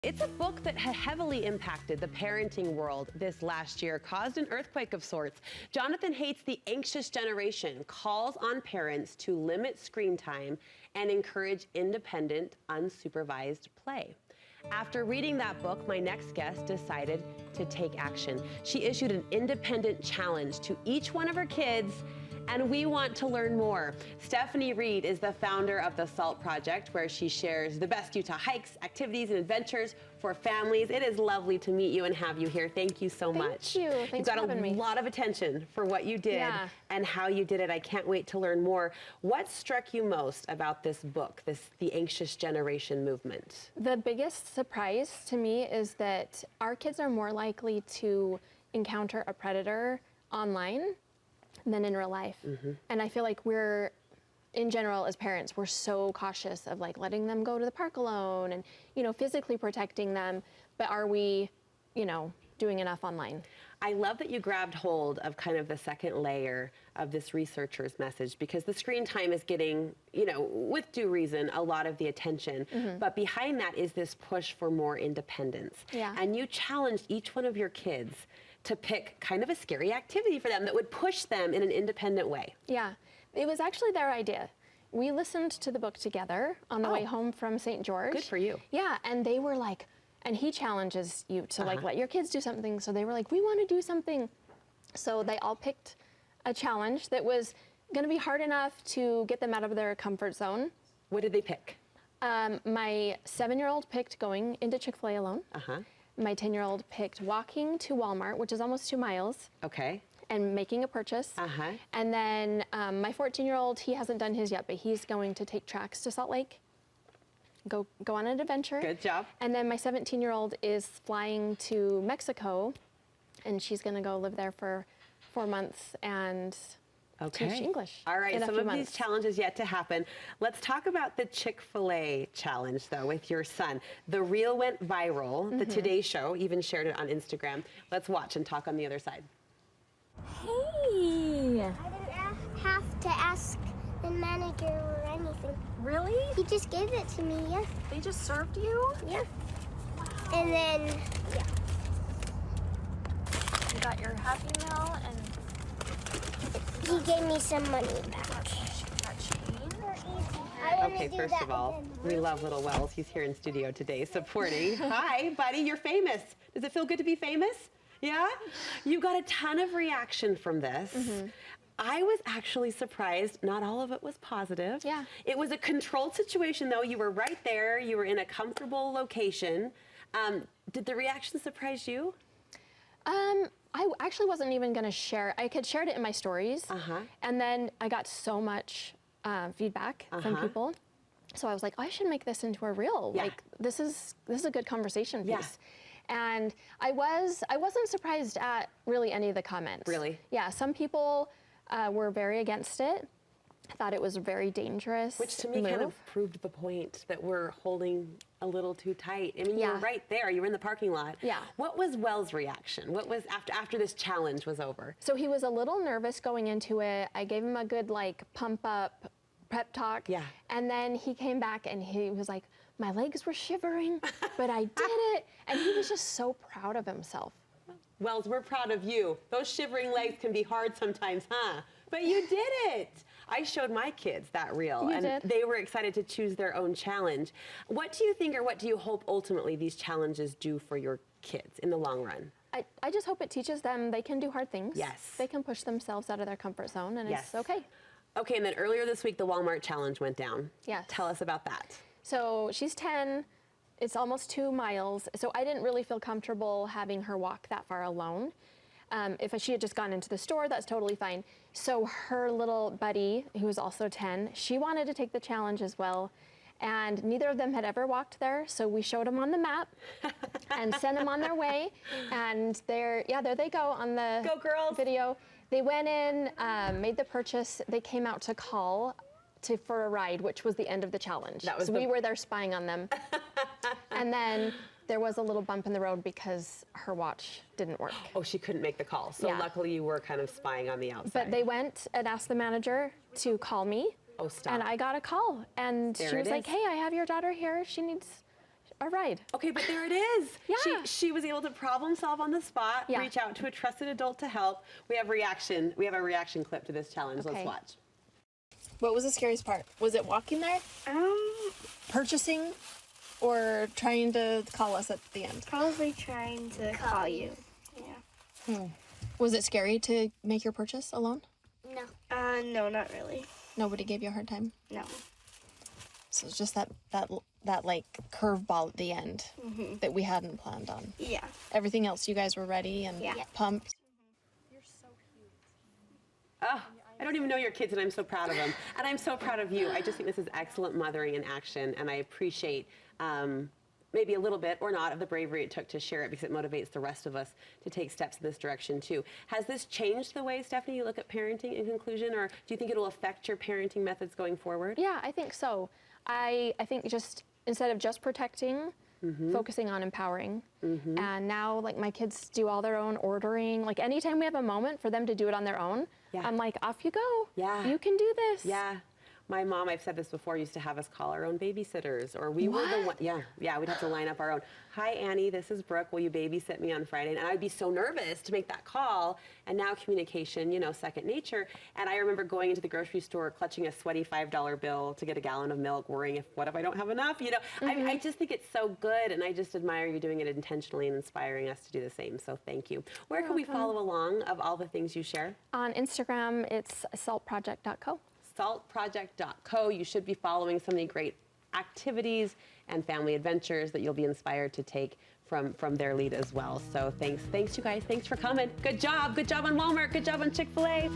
It's a book that heavily impacted the parenting world this last year, caused an earthquake of sorts. Jonathan Haidt's The Anxious Generation calls on parents to limit screen time and encourage independent, unsupervised play. After reading that book, my next guest decided to take action. She issued an independent challenge to each one of her kids, and we want to learn more. Stephanie Reed is the founder of the SALT Project, where she shares the best Utah hikes, activities, and adventures for families. It is lovely to meet you and have you here. Thank you so much. Thank you. Thanks for having me. You've got a lot of attention for what you did and how you did it. I can't wait to learn more. What struck you most about this book, The Anxious Generation movement? The biggest surprise to me is that our kids are more likely to encounter a predator online than in real life. And I feel like we're, in general, as parents, we're so cautious of like letting them go to the park alone and, you know, physically protecting them. But are we, you know, doing enough online? I love that you grabbed hold of kind of the second layer of this researcher's message, because the screen time is getting, you know, with due reason, a lot of the attention. But behind that is this push for more independence. And you challenged each one of your kids to pick kind of a scary activity for them that would push them in an independent way. Yeah, it was actually their idea. We listened to the book together on the way home from St. George. Good for you. Yeah, and they were like, and he challenges you to like let your kids do something. So they were like, we want to do something. So they all picked a challenge that was going to be hard enough to get them out of their comfort zone. What did they pick? My 7-year-old picked going into Chick-fil-A alone. My 10-year-old picked walking to Walmart, which is almost 2 miles. And making a purchase. And then my 14-year-old, he hasn't done his yet, but he's going to take tracks to Salt Lake. Go on an adventure. Good job. And then my 17-year-old is flying to Mexico, and she's going to go live there for 4 months and teach English. All right, some of these challenges yet to happen. Let's talk about the Chick-fil-A challenge, though, with your son. The reel went viral. The Today Show even shared it on Instagram. Let's watch and talk on the other side. Hey! I didn't have to ask the manager or anything. Really? He just gave it to me, yeah. They just served you? Yeah. Wow. And then, yeah. You got your Happy Meal and... He gave me some money back. Okay, first of all, we love little Wells. He's here in studio today supporting. Hi, buddy, you're famous. Does it feel good to be famous? Yeah? You got a ton of reaction from this. I was actually surprised not all of it was positive. Yeah. It was a controlled situation, though. You were right there. You were in a comfortable location. Did the reaction surprise you? I actually wasn't even going to share. I had shared it in my stories, and then I got so much feedback from people. So I was like, I should make this into a reel. Like this is a good conversation piece. And I wasn't surprised at really any of the comments. Really? Yeah, some people were very against it. Thought it was very dangerous. Which to me kind of proved the point that we're holding a little too tight. I mean, you were right there. You were in the parking lot. Yeah. What was Wells' reaction? What was after this challenge was over? So he was a little nervous going into it. I gave him a good like pump up prep talk. Yeah. And then he came back and he was like, my legs were shivering, but I did it. And he was just so proud of himself. Wells, we're proud of you. Those shivering legs can be hard sometimes, huh? But you did it. I showed my kids that reel, and they were excited to choose their own challenge. What do you think, or what do you hope ultimately these challenges do for your kids in the long run? I just hope it teaches them they can do hard things. Yes. They can push themselves out of their comfort zone, and it's okay. Okay, and then earlier this week, the Walmart challenge went down. Yes. Tell us about that. So she's 10. It's almost 2 miles. So I didn't really feel comfortable having her walk that far alone. If she had just gone into the store, that's totally fine. So her little buddy, who was also 10, she wanted to take the challenge as well. And neither of them had ever walked there. So we showed them on the map and sent them on their way. And there they go on the video. They went in, made the purchase. They came out to call for a ride, which was the end of the challenge. So we were there spying on them. And then there was a little bump in the road because her watch didn't work. Oh, she couldn't make the call. So luckily you were kind of spying on the outside. But they went and asked the manager to call me. Oh, stop. And I got a call. And she was like, hey, I have your daughter here. She needs a ride. Okay, but there it is. Yeah. She was able to problem solve on the spot, Yeah. reach out to a trusted adult to help. We have a reaction clip to this challenge. Let's Okay. watch. What was the scariest part? Was it walking there, purchasing, or trying to call us at the end? Probably trying to call you. Yeah. Was it scary to make your purchase alone? No. No, not really. Nobody gave you a hard time? No. So it's just that like curveball at the end that we hadn't planned on. Yeah. Everything else, you guys were ready and Yeah. pumped. Oh, I don't even know your kids, and I'm so proud of them. And I'm so proud of you. I just think this is excellent mothering in action, and I appreciate maybe a little bit or not of the bravery it took to share it, because it motivates the rest of us to take steps in this direction too. Has this changed the way, Stephanie, you look at parenting in conclusion, or do you think it'll affect your parenting methods going forward? Yeah, I think so. I think just instead of just protecting, focusing on empowering. And now, like, my kids do all their own ordering. Like, anytime we have a moment for them to do it on their own, Yeah. I'm like, off you go. Yeah. You can do this. Yeah. My mom, I've said this before, used to have us call our own babysitters, or we were the one. Yeah, we'd have to line up our own. Hi, Annie, this is Brooke. Will you babysit me on Friday? And I'd be so nervous to make that call. And now communication, you know, second nature. And I remember going into the grocery store, clutching a sweaty $5 bill to get a gallon of milk, worrying what if I don't have enough? You know, I just think it's so good, and I just admire you doing it intentionally and inspiring us to do the same. So thank you. Where can we follow along of all the things you share? On Instagram, it's saltproject.co. saltproject.co. You should be following so many great activities and family adventures that you'll be inspired to take from their lead as well. So thanks you guys. Thanks for coming. Good job on Walmart. Good job on Chick-fil-A.